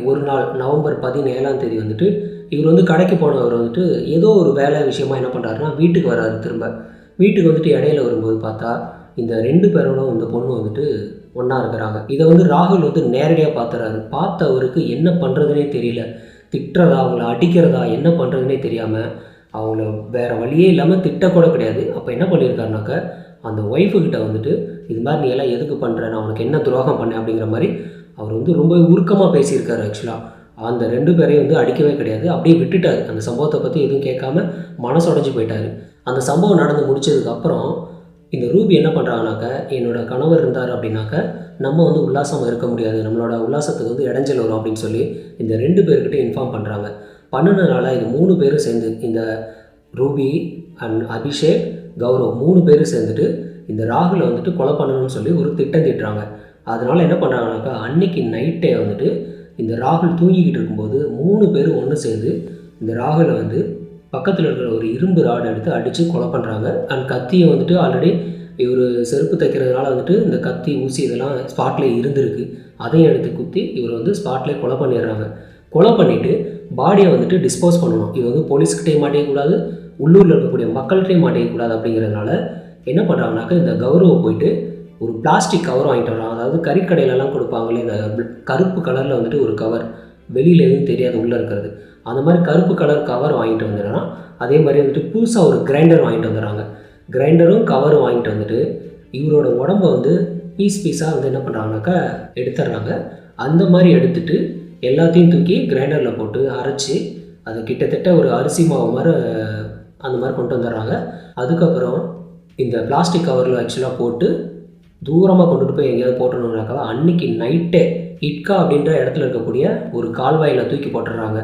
ஒரு நாள் நவம்பர் 17ஆம் தேதி வந்துட்டு இவர் வந்து கடைக்கு போனவர் வந்துட்டு ஏதோ ஒரு வேலை விஷயமா என்ன பண்ணுறாருன்னா வீட்டுக்கு வராரு. திரும்ப வீட்டுக்கு வந்துட்டு இடையில வரும்போது பார்த்தா இந்த 2 பேரோட இந்த பொண்ணு வந்துட்டு ஒன்றா இருக்கிறாங்க. இதை வந்து ராகுல் வந்து நேரடியாக பார்த்துறாரு. பார்த்த அவருக்கு என்ன பண்ணுறதுனே தெரியல. திட்டுறதா, அவங்கள அடிக்கிறதா, என்ன பண்ணுறதுனே தெரியாமல் அவங்கள வேறு வழியே இல்லாமல் திட்டக்கூட கிடையாது. அப்போ என்ன பண்ணியிருக்காருனாக்க அந்த ஒய்ஃபுக்கிட்ட வந்துட்டு இது மாதிரி நீ எல்லாம் எதுக்கு பண்ணுற, நான் உனக்கு என்ன துரோகம் பண்ணேன் அப்படிங்கிற மாதிரி அவர் வந்து ரொம்ப உருக்கமாக பேசியிருக்காரு. ஆக்சுவலாக அந்த 2 பேரையும் வந்து அடிக்கவே கிடையாது, அப்படியே விட்டுட்டார். அந்த சம்பவத்தை பற்றி எதுவும் கேட்காம மனசுடைஞ்சு போயிட்டார். அந்த சம்பவம் நடந்து முடிச்சதுக்கப்புறம் இந்த ரூபி என்ன பண்ணுறாங்கனாக்க, என்னோடய கணவர் இருந்தார் அப்படின்னாக்க நம்ம வந்து உல்லாசமாக இருக்க முடியாது, நம்மளோட உல்லாசத்துக்கு வந்து இடைஞ்சல் வரும் அப்படின்னு சொல்லி இந்த 2 பேர்கிட்ட இன்ஃபார்ம் பண்ணுறாங்க. பண்ணினதுனால இது 3 பேரும் சேர்ந்து, இந்த ரூபி அண்ட் அபிஷேக், கௌரவ் 3 பேரும் சேர்ந்துட்டு இந்த ராகுலை வந்துட்டு கொலை பண்ணணும்னு சொல்லி ஒரு திட்டம் தீட்டுறாங்க. அதனால் என்ன பண்ணுறாங்கனாக்கா, அன்னைக்கு நைட்டே வந்துட்டு இந்த ராகுல் தூங்கிக்கிட்டு இருக்கும்போது 3 பேரும் ஒன்று சேர்ந்து இந்த ராகுலை வந்து பக்கத்தில் இருக்கிற ஒரு இரும்பு ராடு எடுத்து அடித்து கொலை பண்ணுறாங்க. அண்ட் கத்தியை வந்துட்டு ஆல்ரெடி இவர் செருப்பு தைக்கிறதுனால வந்துட்டு இந்த கத்தி ஊசி இதெல்லாம் ஸ்பாட்லேயே இருந்திருக்கு. அதையும் எடுத்து குத்தி இவர் வந்து ஸ்பாட்லேயே கொலை பண்ணிடுறாங்க. கொலை பண்ணிவிட்டு பாடியை வந்துட்டு டிஸ்போஸ் பண்ணணும். இது வந்து போலீஸ்கிட்டையும் மாட்டிக்கக்கூடாது, உள்ளூரில் இருக்கக்கூடிய மக்கள்கிட்டையும் மாட்டிக்கக்கூடாது. அப்படிங்கிறதுனால என்ன பண்ணுறாங்கனாக்கா, இந்த கௌரவ போயிட்டு ஒரு பிளாஸ்டிக் கவர் வாங்கிட்டு வர்றாங்க. அதாவது கறிக்கடையிலலாம் கொடுப்பாங்களே இந்த கருப்பு கலரில் வந்துட்டு ஒரு கவர், வெளியில் எதுவும் தெரியாது உள்ளே இருக்கிறது, அந்த மாதிரி கருப்பு கலர் கவர் வாங்கிட்டு வந்துடுறான். அதே மாதிரி வந்துட்டு புதுசாக ஒரு கிரைண்டர் வாங்கிட்டு வந்துடுறாங்க. கிரைண்டரும் கவரும் வாங்கிட்டு வந்துட்டு இவரோட உடம்பை வந்து பீஸாக வந்து என்ன பண்ணுறாங்கனாக்கா எடுத்துடுறாங்க. அந்த மாதிரி எடுத்துகிட்டு எல்லாத்தையும் தூக்கி கிரைண்டரில் போட்டு அரைச்சி அது கிட்டத்தட்ட ஒரு அரிசி மாவு மாதிரி அந்த மாதிரி கொண்டு வந்துடுறாங்க. அதுக்கப்புறம் இந்த பிளாஸ்டிக் கவரில் ஆக்சுவலாக போட்டு தூரமாக கொண்டுட்டு போய் எங்கேயாவது போட்டணுன்னாக்கா அன்றைக்கி நைட்டே இட்கா அப்படின்ற இடத்துல இருக்கக்கூடிய ஒரு கால்வாயில் தூக்கி போட்டுடுறாங்க.